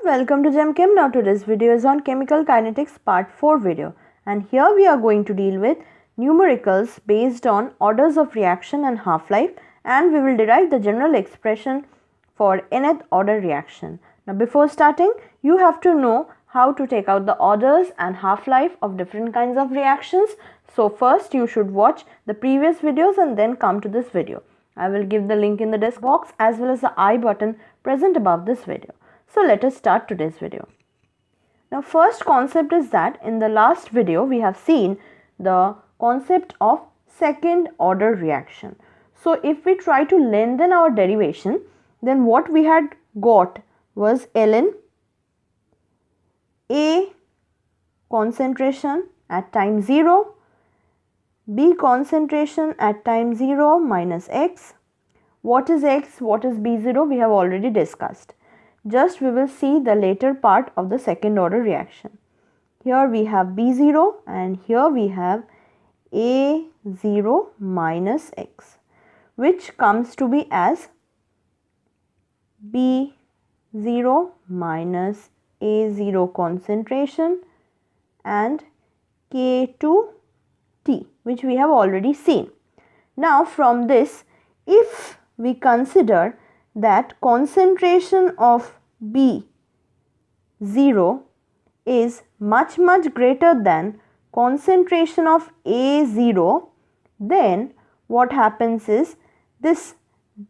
Welcome to GemChem. Now today's video is on Chemical Kinetics Part 4 video, and here we are going to deal with numericals based on orders of reaction and half-life, and we will derive the general expression for nth order reaction. Now before starting, you have to know how to take out the orders and half-life of different kinds of reactions. So first you should watch the previous videos and then come to this video. I will give the link in the description box as well as the I button present above this video. So let us start today's video. Now first concept is that in the last video we have seen the concept of second order reaction. So if we try to lengthen our derivation, then what we had got was ln A concentration at time 0, B concentration at time 0 minus X. What is X? What is B0? We have already discussed. Just we will see the later part of the second order reaction. Here we have B0 and here we have A0 minus X, which comes to be as B0 minus A0 concentration and K2T, which we have already seen. Now from this, if we consider that concentration of B0 is much greater than concentration of A0, then what happens is this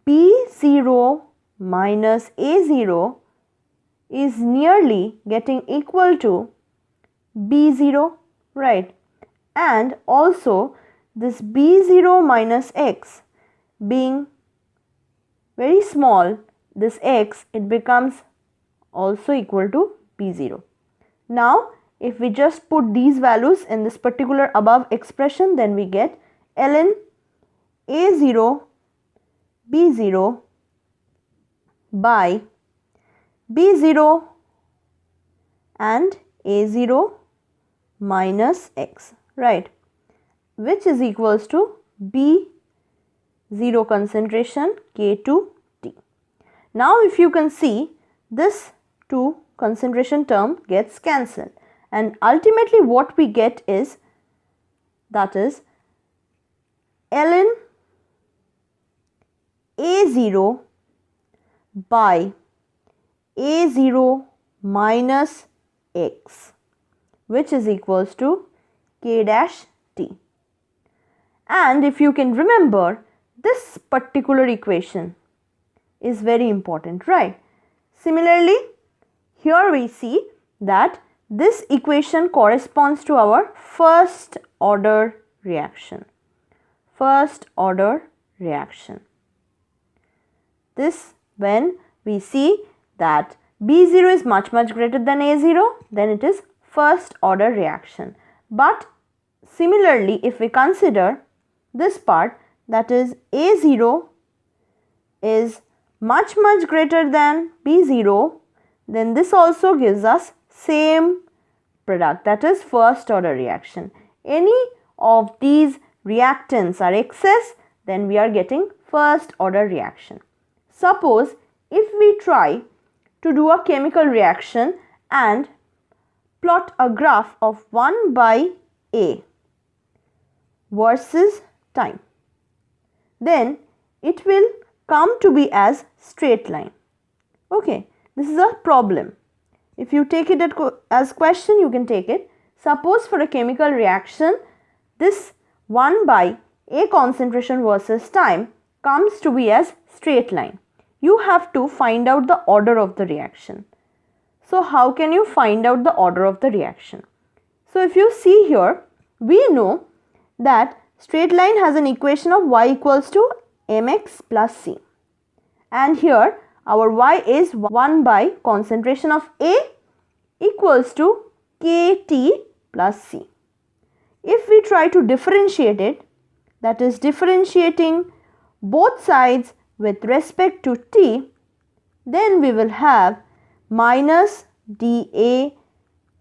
B0 minus A0 is nearly getting equal to B0, right? And also this B0 minus X being very small, this X, it becomes also equal to B0. Now if we just put these values in this particular above expression, then we get ln A0 B0 by B0 and A0 minus X, right, which is equals to B0 concentration K2T. Now if you can see, this 2 concentration term gets cancelled, and ultimately what we get is, that is ln A0 by A0 minus X, which is equals to K dash T. And if you can remember, this particular equation is very important, right? Similarly, here we see that this equation corresponds to our first order reaction. First order reaction. This, when we see that B0 is much greater than A0, then it is first order reaction. But similarly, if we consider this part, that is A0 is much greater than B0, then this also gives us same product, that is first order reaction. Any of these reactants are excess, then we are getting first order reaction. Suppose if we try to do a chemical reaction and plot a graph of 1 by A versus time, then it will come to be as straight line. Okay, this is a problem. If you take it as question, you can take it. Suppose for a chemical reaction, this 1 by A concentration versus time comes to be as straight line. You have to find out the order of the reaction. So how can you find out the order of the reaction? So if you see here, we know that straight line has an equation of y equals to mx plus c, and here our y is 1 by concentration of A equals to Kt plus c. If we try to differentiate it, that is differentiating both sides with respect to t, then we will have minus dA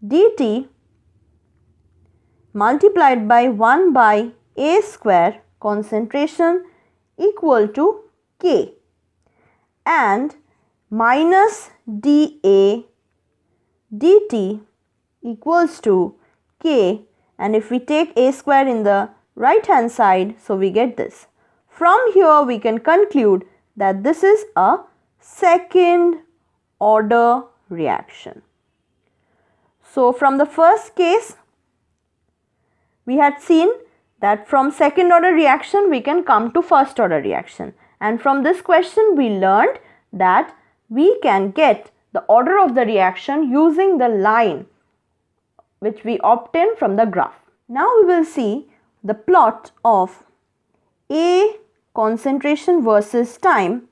dt multiplied by 1 by A square concentration equal to K. and minus dA dt equals to K, and if we take A square in the right hand side, so we get this. From here we can conclude that this is a second order reaction. So from the first case we had seen that from second order reaction we can come to first order reaction, and from this question we learned that we can get the order of the reaction using the line which we obtain from the graph. Now we will see the plot of A concentration versus time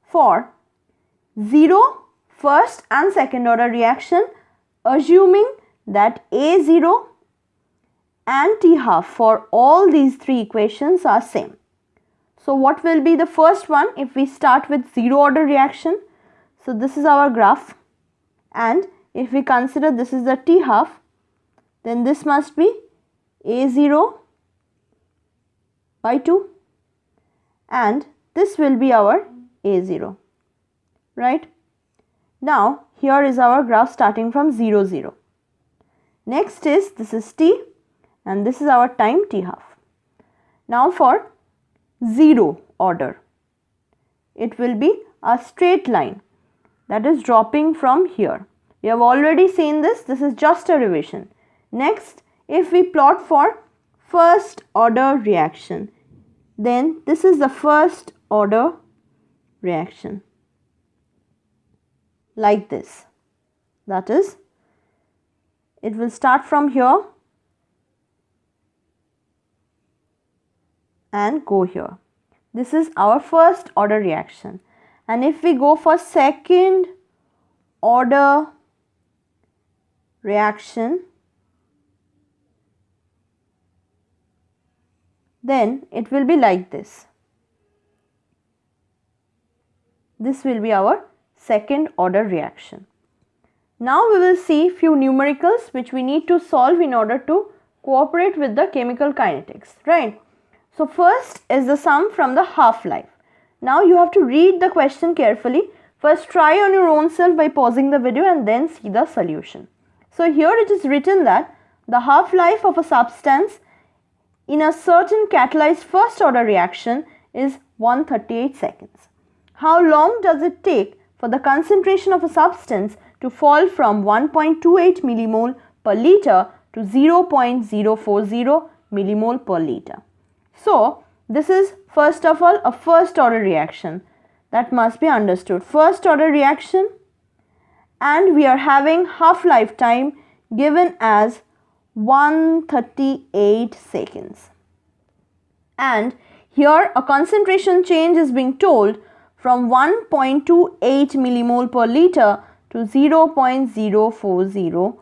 for 0 first and second order reaction, assuming that A0 and T half for all these three equations are same. So what will be the first one if we start with 0 order reaction? So this is our graph, and if we consider this is the T half, then this must be A0 by 2 and this will be our A0, right? Now here is our graph starting from 0, 0. Next is this is T and this is our time T half. Now for 0 order, it will be a straight line that is dropping from here. We have already seen this. This is just a revision. Next, if we plot for first order reaction, then this is the first order reaction like this. That is, it will start from here and go here. This is our first order reaction. And if we go for second order reaction, then it will be like this. This will be our second order reaction. Now we will see few numericals which we need to solve in order to cooperate with the chemical kinetics, right? So first is the sum from the half-life. Now you have to read the question carefully. First try on your own self by pausing the video and then see the solution. So here it is written that the half-life of a substance in a certain catalyzed first order reaction is 138 seconds. How long does it take for the concentration of a substance to fall from 1.28 millimole per liter to 0.040 millimole per liter? So this is first of all a first order reaction that must be understood. First order reaction, and we are having half-life time given as 138 seconds. And here a concentration change is being told from 1.28 millimole per liter to 0.040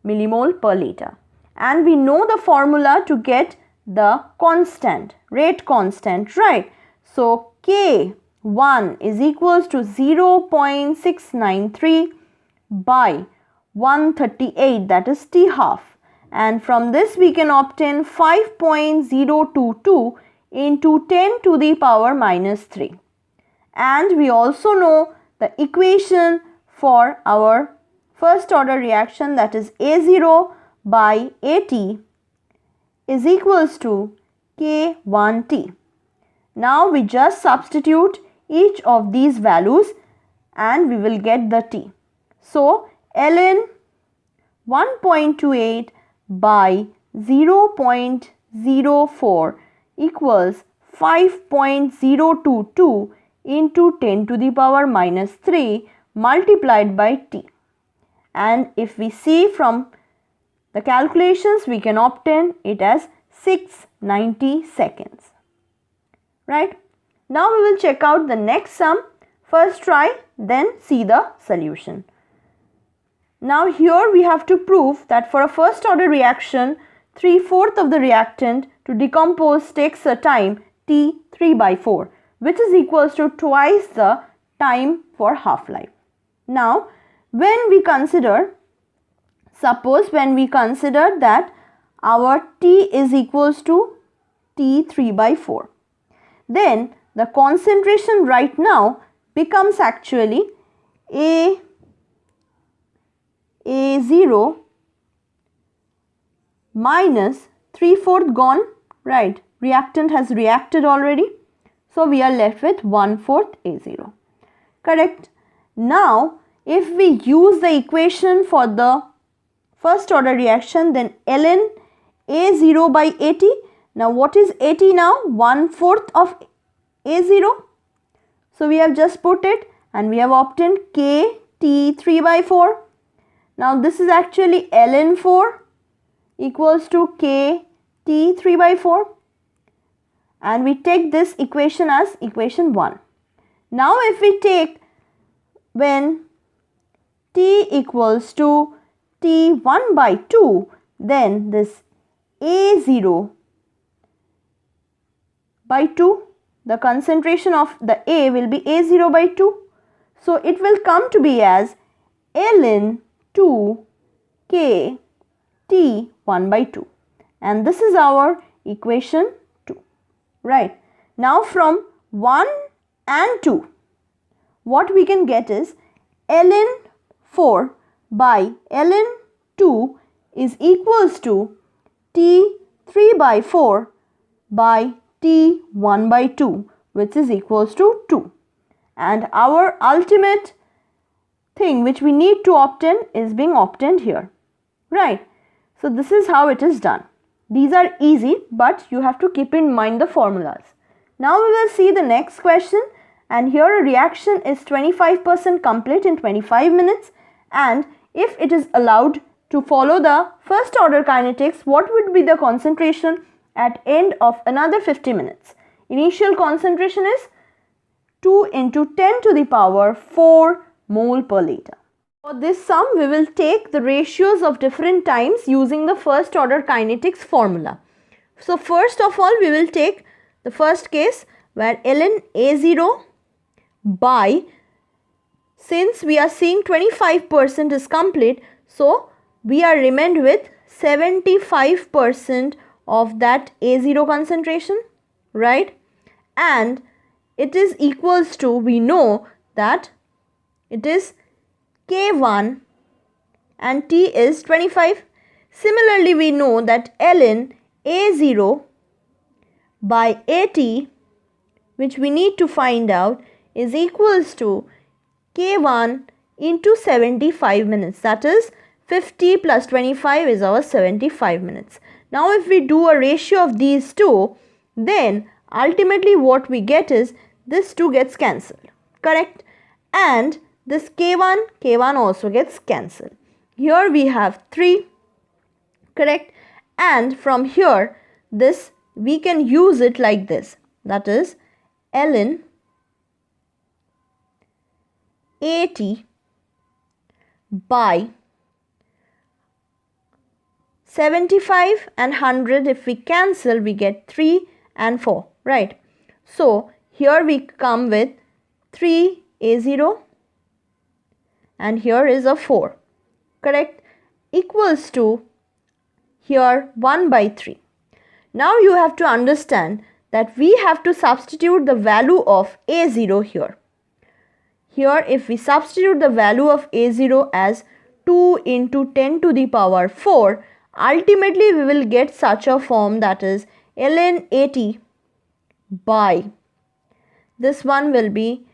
millimole per liter. And we know the formula to get the constant, rate constant, right? So K1 is equals to 0.693 by 138, that is T half. And from this we can obtain 5.022 into 10 to the power minus 3. And we also know the equation for our first order reaction, that is A0 by AT is equals to K1T. Now we just substitute each of these values and we will get the T. So ln 1.28 by 0.04 equals 5.022 into 10 to the power minus 3 multiplied by T. And if we see from the calculations, we can obtain it as 690 seconds. Right? Now we will check out the next sum. First try, then see the solution. Now here we have to prove that for a first order reaction, 3/4 of the reactant to decompose takes a time T 3/4, which is equals to twice the time for half-life. Now when we consider, suppose when we consider that our T is equals to T 3/4, then the concentration right now becomes actually A0 minus 3/4 gone, right? Reactant has reacted already. So we are left with 1/4 A0. Correct. Now, if we use the equation for the first order reaction, then ln A0 by AT. Now, what is AT now? 1/4 of A0. So, we have just put it and we have obtained KT 3 by 4. Now, this is actually ln 4 equals to KT 3 by 4. And we take this equation as equation 1. Now, if we take when T equals to T1 by 2, then this A0 by 2, the concentration of the A will be A0 by 2. So, it will come to be as ln 2 K T1 by 2. And this is our equation 2. Right. Now, from 1 and 2, what we can get is ln 4 by ln 2 is equals to T3 by 4 by T1 by 2, which is equals to 2. And our ultimate thing which we need to obtain is being obtained here. Right. So, this is how it is done. These are easy, but you have to keep in mind the formulas. Now, we will see the next question. And here a reaction is 25% complete in 25 minutes, and if it is allowed to follow the first order kinetics, what would be the concentration at end of another 50 minutes? Initial concentration is 2 into 10 to the power 4 mole per liter. For this sum, we will take the ratios of different times using the first order kinetics formula. So, first of all, we will take the first case where ln A0 by, since we are seeing 25% is complete, so we are remained with 75% of that A0 concentration, right? And it is equals to, we know that it is K1 and T is 25. Similarly, we know that ln A0 by AT, which we need to find out, is equals to K1 into 75 minutes. That is 50 plus 25 is our 75 minutes. Now, if we do a ratio of these two, then ultimately what we get is this 2 gets cancelled. Correct? And this K1 also gets cancelled. Here we have 3. Correct? And from here, this we can use it like this. That is ln AT by 75 and 100, if we cancel, we get 3 and 4, right? So, here we come with 3 A0 and here is a 4, correct? Equals to here 1 by 3. Now, you have to understand that we have to substitute the value of A0 here. Here, if we substitute the value of A0 as 2 into 10 to the power 4, ultimately we will get such a form, that is ln AT by, this one will be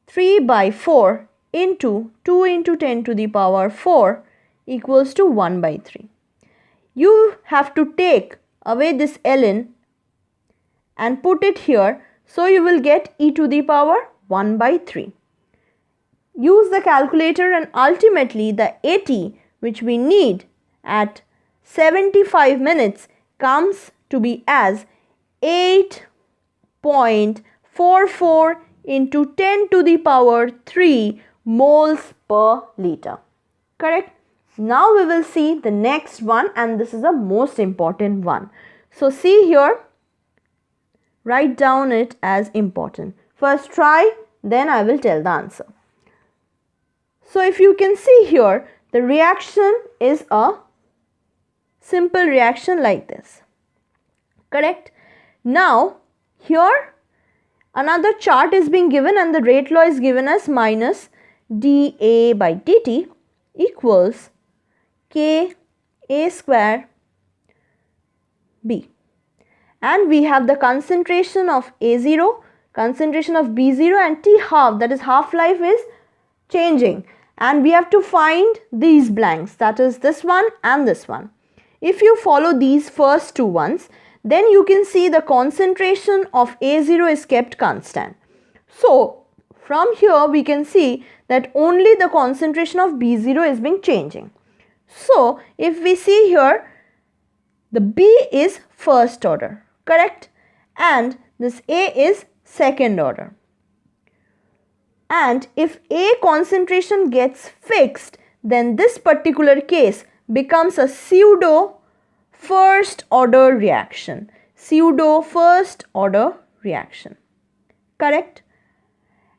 3 by 4 into 2 into 10 to the power 4 equals to 1 by 3. You have to take away this ln and put it here, so you will get e to the power 1 by 3. Use the calculator and ultimately the AT which we need at 75 minutes comes to be as 8.44 into 10 to the power 3 moles per liter. Correct? Now we will see the next one, and this is the most important one. So see here, write down it as important. First try, then I will tell the answer. So if you can see here, the reaction is a simple reaction like this. Correct? Now, here another chart is being given and the rate law is given as minus dA by dt equals Ka square B. And we have the concentration of A0, concentration of B0 and T half, that is half-life, is changing. And we have to find these blanks, that is this one and this one. If you follow these first two ones, then you can see the concentration of A0 is kept constant. So from here we can see that only the concentration of B0 is being changing. So if we see here, the B is first order, correct? And this A is second order. And if A concentration gets fixed, then this particular case becomes a pseudo first order reaction. Pseudo first order reaction, correct?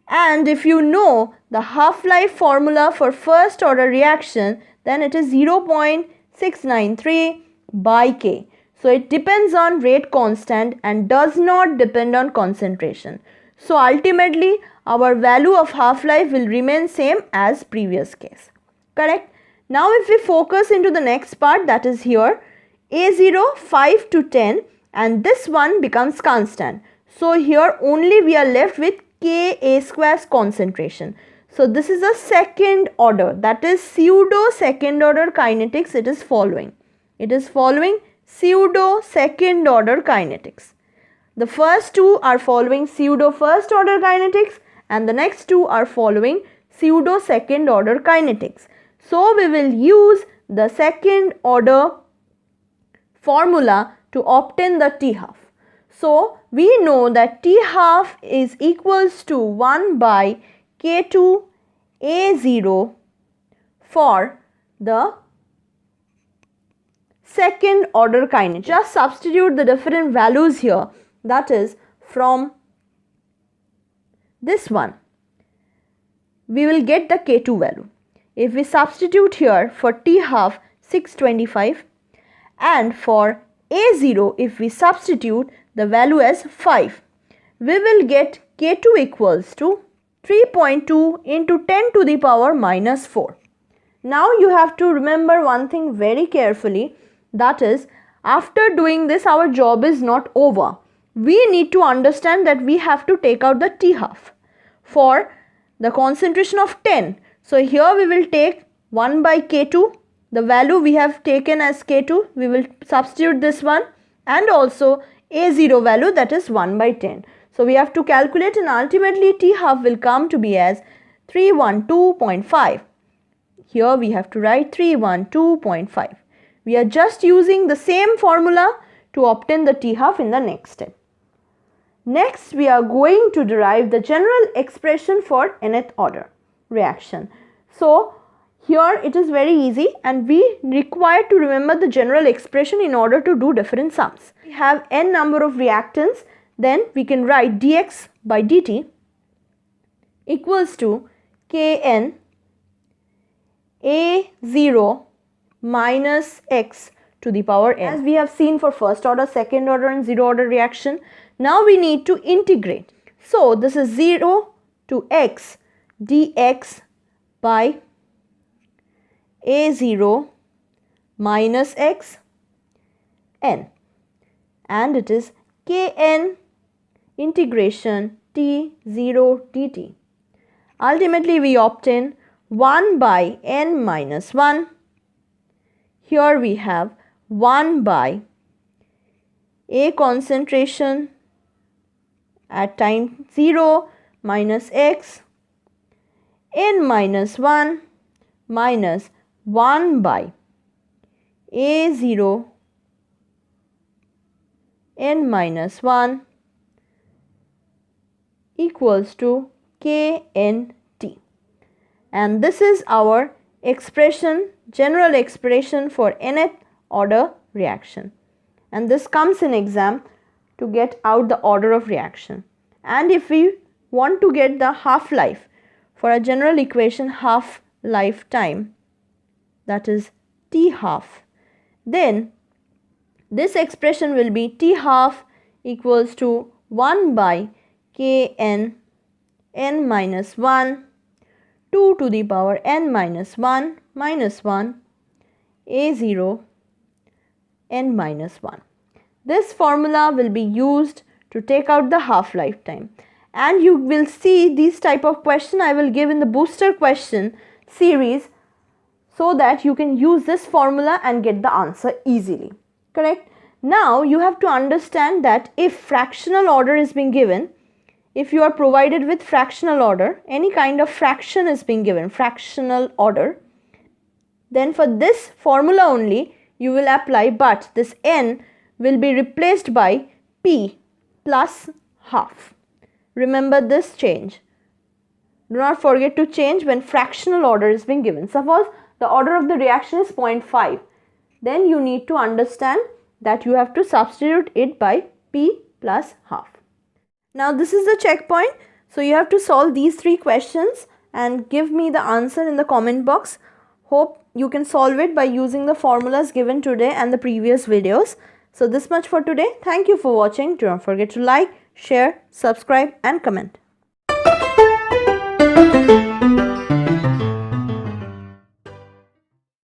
And if you know the half-life formula for first order reaction, then it is 0.693 by K. So it depends on rate constant and does not depend on concentration. So ultimately our value of half-life will remain same as previous case, correct? Now if we focus into the next part, that is here, A0 5 to 10 and this one becomes constant. So here only we are left with Ka square concentration. So this is a second order, that is pseudo second order kinetics it is following. It is following pseudo second order kinetics. The first two are following pseudo first order kinetics and the next two are following pseudo second order kinetics. So we will use the second order formula to obtain the T half. So we know that T half is equals to 1 by K2 A0 for the second order kinetics. Just substitute the different values here, that is from this one we will get the K2 value. If we substitute here for T half 625 and for A0 if we substitute the value as 5, we will get K2 equals to 3.2 into 10 to the power minus 4. Now you have to remember one thing very carefully, that is after doing this our job is not over. We need to understand that we have to take out the T half for the concentration of 10. So here we will take 1 by K2, the value we have taken as K2, we will substitute this one and also A0 value, that is 1 by 10. So we have to calculate and ultimately T half will come to be as 312.5. Here we have to write 312.5. We are just using the same formula to obtain the T half in the next step. Next we are going to derive the general expression for nth order reaction. So here it is very easy and we require to remember the general expression in order to do different sums. We have n number of reactants, then we can write dx by dt equals to Kn A0 minus x to the power n. As we have seen for first order, second order and zero order reaction, now we need to integrate. So this is 0 to x dx by A0 minus x n and it is Kn integration T0 dt. Ultimately we obtain 1 by n minus 1. Here we have 1 by A concentration at time 0 minus x n minus 1 minus 1 by A0 n minus 1 equals to Knt. And this is our expression, general expression for nth order reaction. And this comes in exam to get out the order of reaction. And if we want to get the half-life for a general equation half-life time, that is T half, then this expression will be T half equals to 1 by Kn n minus 1 2 to the power n minus 1 minus 1 A0 n minus 1. This formula will be used to take out the half-life time, and you will see these type of question I will give in the booster question series, so that you can use this formula and get the answer easily. Correct? Now you have to understand that if fractional order is being given, if you are provided with fractional order, any kind of fraction is being given, fractional order, then for this formula only you will apply, but this n will be replaced by p plus half. Remember this change. Do not forget to change when fractional order is being given. Suppose the order of the reaction is 0.5. Then you need to understand that you have to substitute it by p plus half. Now this is the checkpoint. So you have to solve these 3 questions and give me the answer in the comment box. Hope you can solve it by using the formulas given today and the previous videos. So this much for today. Thank you for watching. Do not forget to like, share, subscribe and comment.